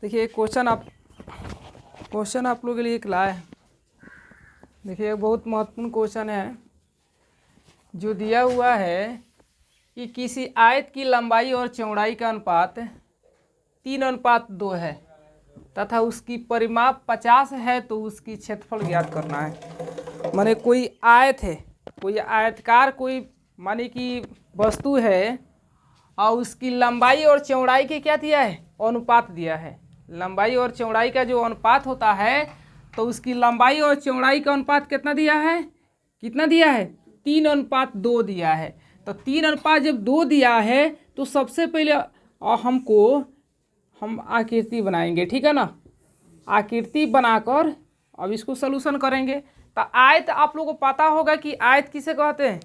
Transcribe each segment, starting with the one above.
देखिए क्वेश्चन आप लोगों के लिए एक लाए हैं। देखिए बहुत महत्वपूर्ण क्वेश्चन है जो दिया हुआ है कि किसी आयत की लंबाई और चौड़ाई का अनुपात 3:2 है तथा उसकी परिमाप 50 है तो उसकी क्षेत्रफल ज्ञात करना है। माने कोई आयत है, कोई आयतकार कोई माने कि वस्तु है और उसकी लंबाई और चौड़ाई के क्या दिया है, अनुपात दिया है। लंबाई और चौड़ाई का जो अनुपात होता है तो उसकी लंबाई और चौड़ाई का अनुपात कितना दिया है, कितना दिया है, 3:2 दिया है। तो 3:2 दिया है तो सबसे पहले हम आकृति बनाएंगे, ठीक है ना। आकृति बनाकर अब इसको सलूशन करेंगे। तो आयत आप लोगों को पता होगा कि आयत किसे कहते हैं,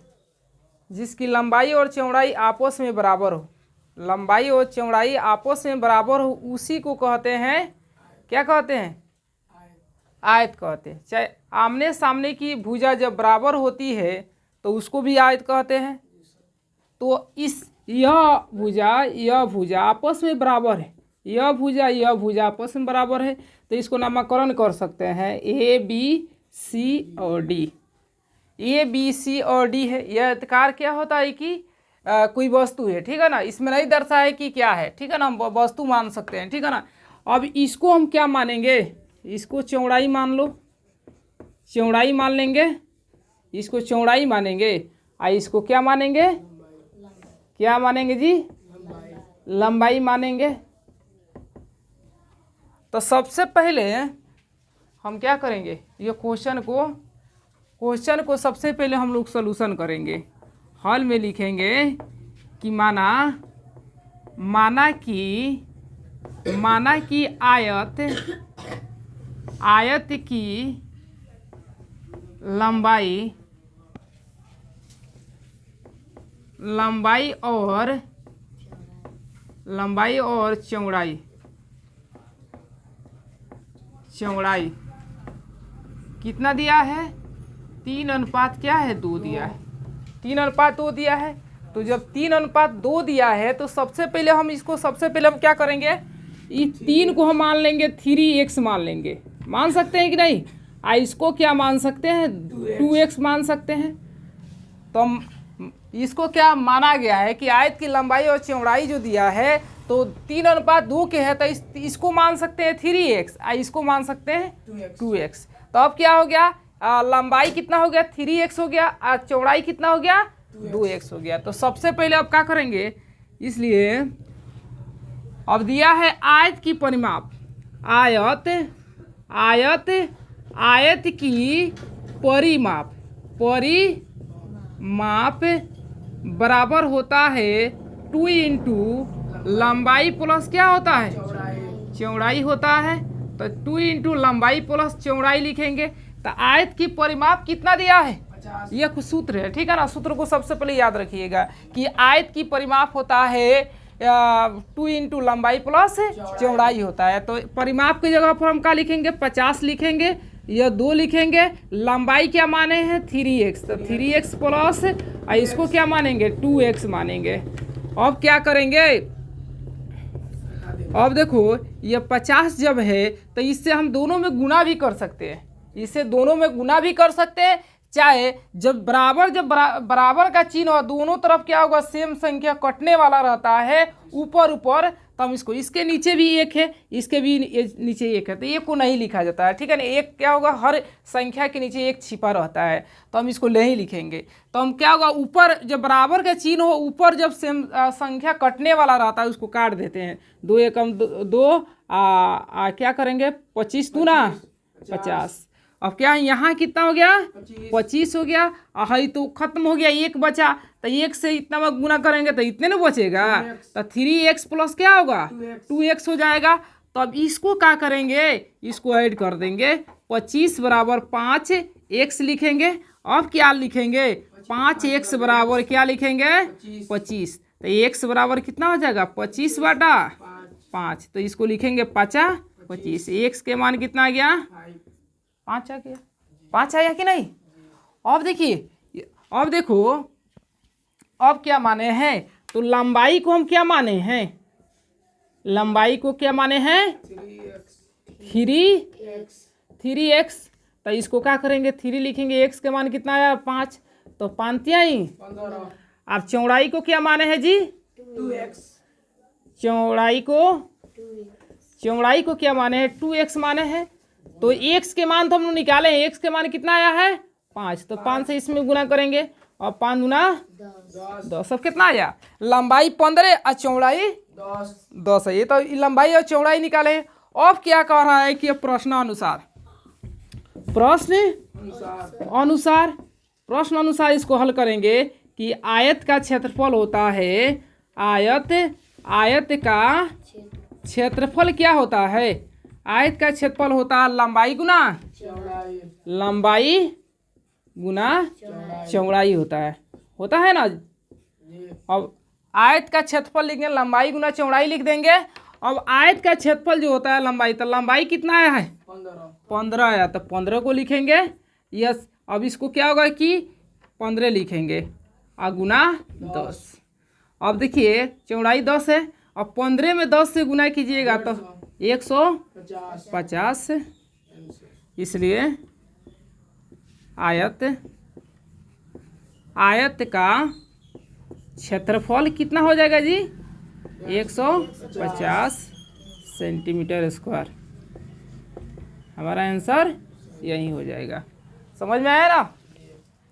जिसकी लंबाई और चौड़ाई आपस में बराबर हो। लंबाई और चौड़ाई आपस में बराबर हो उसी को कहते हैं, क्या कहते हैं, आयत कहते हैं। चाहे आमने सामने की भुजा जब बराबर होती है तो उसको भी आयत कहते हैं। तो यह भुजा आपस में बराबर है, यह भुजा आपस में बराबर है तो इसको नामकरण कर सकते हैं ए बी सी और डी। ए बी सी और डी है। यह आयतकार क्या होता है कि कोई वस्तु है, ठीक है ना। इसमें नहीं दर्शाया है कि क्या है, ठीक है ना, हम वस्तु मान सकते हैं, ठीक है ना। अब इसको हम क्या मानेंगे, इसको चौड़ाई मान लो, चौड़ाई मान लेंगे, इसको चौड़ाई मानेंगे। इसको क्या मानेंगे, क्या मानेंगे जी, लंबाई मानेंगे। तो सबसे पहले हम क्या करेंगे, ये क्वेश्चन को सबसे पहले हम लोग सलूशन करेंगे। हल में लिखेंगे कि माना कि आयत की लंबाई और चौड़ाई कितना दिया है, 3:2 दिया है। 3:2 दिया है। तो जब 3:2 दिया है तो सबसे पहले हम क्या करेंगे, इस 3 को हम मान लेंगे 3x मान लेंगे, मान सकते हैं कि नहीं। इसको क्या मान सकते हैं, 2x मान सकते हैं। तो इसको क्या माना गया है कि आयत की लंबाई और चौड़ाई जो दिया है तो 3:2 के है तो इसको मान सकते हैं 3x, इसको मान सकते हैं 2x। तो अब क्या हो गया, लंबाई कितना हो गया, 3x हो गया, और चौड़ाई कितना हो गया, 2x हो गया। तो सबसे पहले अब क्या करेंगे, इसलिए अब दिया है आयत की परिमाप, आयत की परिमाप बराबर होता है 2 इंटू लंबाई प्लस क्या होता है, चौड़ाई होता है। तो 2 इंटू लंबाई प्लस चौड़ाई लिखेंगे। तो आयत की परिमाप कितना दिया है, यह कुछ सूत्र है, ठीक है ना। सूत्र को सबसे पहले याद रखिएगा कि आयत की परिमाप होता है 2 इंटू लंबाई प्लस चौड़ाई होता है। तो परिमाप की जगह पर हम क्या लिखेंगे, 50 लिखेंगे, यह 2 लिखेंगे। लंबाई क्या माने हैं, 3x, तो 3x प्लस इसको क्या मानेंगे, 2x मानेंगे। अब क्या करेंगे, अब देखो ये 50 जब है तो इससे हम दोनों में गुना भी कर सकते हैं, इससे दोनों में गुना भी कर सकते हैं। चाहे जब बराबर का चिन्ह और दोनों तरफ क्या होगा, सेम संख्या कटने वाला रहता है ऊपर, तो हम इसके नीचे भी 1 है, इसके भी नीचे 1 है, तो 1 को नहीं लिखा जाता है, ठीक है ना। 1 क्या होगा, हर संख्या के नीचे 1 छिपा रहता है, तो हम इसको नहीं लिखेंगे। तो हम क्या होगा, ऊपर जब बराबर का चिन्ह हो, ऊपर जब सेम संख्या कटने वाला रहता है उसको काट देते हैं। 2 एकम 2 क्या करेंगे, 25 दूना 50। अब क्या यहाँ कितना हो गया, 25 हो गया। हाई तो खत्म हो गया, 1 बचा, तो 1 से इतना में गुना करेंगे तो इतने ना बचेगा। तो 3x प्लस क्या होगा, 2x हो जाएगा। तो अब इसको क्या करेंगे, इसको ऐड कर देंगे। 25 बराबर 5x लिखेंगे। अब क्या लिखेंगे, 5x बराबर क्या लिखेंगे, 25। तो x बराबर कितना हो जाएगा, 25/5। तो इसको लिखेंगे 5×25। x के मान कितना आ गया, 5 आ गया, 5 आया कि नहीं। अब देखिए, अब देखो अब क्या माने हैं, तो लंबाई को हम क्या माने हैं, लंबाई को क्या माने हैं 3x। तो इसको क्या करेंगे 3 लिखेंगे, x के मान कितना आया 5, तो 5 आई। अब चौड़ाई को क्या माने हैं जी 2x। चौड़ाई को क्या माने हैं 2x माने हैं। तो x के मान तो हम लोग निकाले हैं, x के मान कितना आया है 5, तो 5 से इसमें गुना करेंगे और 5 गुना 10। अब कितना आया लंबाई 15 और चौड़ाई 10 है। ये तो लंबाई और चौड़ाई निकाले हैं। अब क्या कह रहा है कि प्रश्न अनुसार इसको हल करेंगे कि आयत का क्षेत्रफल होता है, आयत का क्षेत्रफल क्या होता है, आयत का क्षेत्रफल होता है लंबाई गुना चौड़ाई होता है ना। अब आयत का क्षेत्रफल लिखेंगे, लंबाई गुना चौड़ाई लिख देंगे। अब आयत का क्षेत्रफल जो होता है लंबाई, तो लंबाई कितना आया है 15 आया, तो 15 को लिखेंगे यस। अब इसको क्या होगा कि 15 लिखेंगे और गुना 10। अब देखिए चौड़ाई 10 है, अब 15 में 10 से गुना कीजिएगा तो 150। इसलिए आयत का क्षेत्रफल कितना हो जाएगा जी 150 सेंटीमीटर स्क्वायर। हमारा आंसर यही हो जाएगा। समझ में आया ना।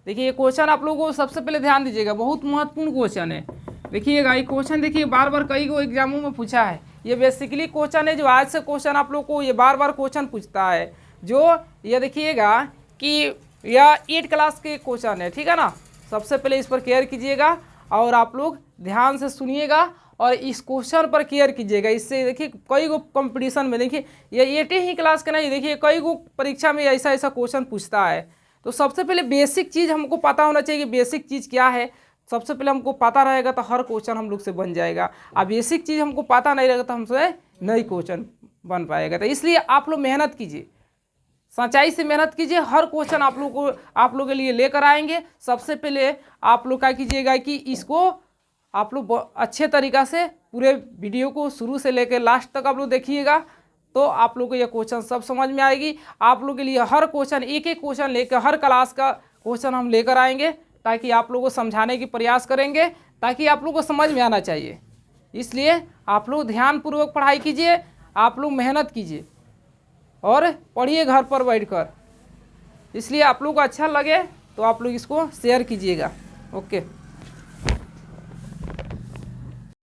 देखिए ये क्वेश्चन आप लोगों को सबसे पहले ध्यान दीजिएगा, बहुत महत्वपूर्ण क्वेश्चन है। देखिएगा ये क्वेश्चन, देखिए बार बार कई को एग्जामों में पूछा है। ये बेसिकली क्वेश्चन है जो आज से क्वेश्चन आप लोग को ये बार बार क्वेश्चन पूछता है। जो ये देखिएगा कि यह 8 क्लास के क्वेश्चन है, ठीक है ना। सबसे पहले इस पर केयर कीजिएगा और आप लोग ध्यान से सुनिएगा और इस क्वेश्चन पर केयर कीजिएगा। इससे देखिए कई गो कंपटीशन में, देखिए ये 8 ही क्लास का नहीं, देखिए कई गो परीक्षा में ऐसा क्वेश्चन पूछता है। तो सबसे पहले बेसिक चीज़ हमको पता होना चाहिए कि बेसिक चीज़ क्या है। सबसे पहले हमको पता रहेगा तो हर क्वेश्चन हम लोग से बन जाएगा। अब बेसिक चीज़ हमको पता नहीं रहेगा तो हमसे नई क्वेश्चन बन पाएगा। तो इसलिए आप लोग मेहनत कीजिए, सच्चाई से मेहनत कीजिए। हर क्वेश्चन आप लोग के लिए लेकर आएंगे। सबसे पहले आप लोग क्या कीजिएगा कि इसको आप लोग अच्छे तरीक़ा से पूरे वीडियो को शुरू से लेकर लास्ट तक आप लोग देखिएगा, तो आप लोग को ये क्वेश्चन सब समझ में आएगी। आप लोग के लिए हर क्वेश्चन एक क्वेश्चन लेकर हर क्लास का क्वेश्चन हम लेकर आएंगे, ताकि आप लोगों को समझाने की प्रयास करेंगे, ताकि आप लोग को समझ में आना चाहिए। इसलिए आप लोग ध्यानपूर्वक पढ़ाई कीजिए, आप लोग मेहनत कीजिए और पढ़िए घर पर बैठकर। इसलिए आप लोग को अच्छा लगे तो आप लोग इसको शेयर कीजिएगा। ओके।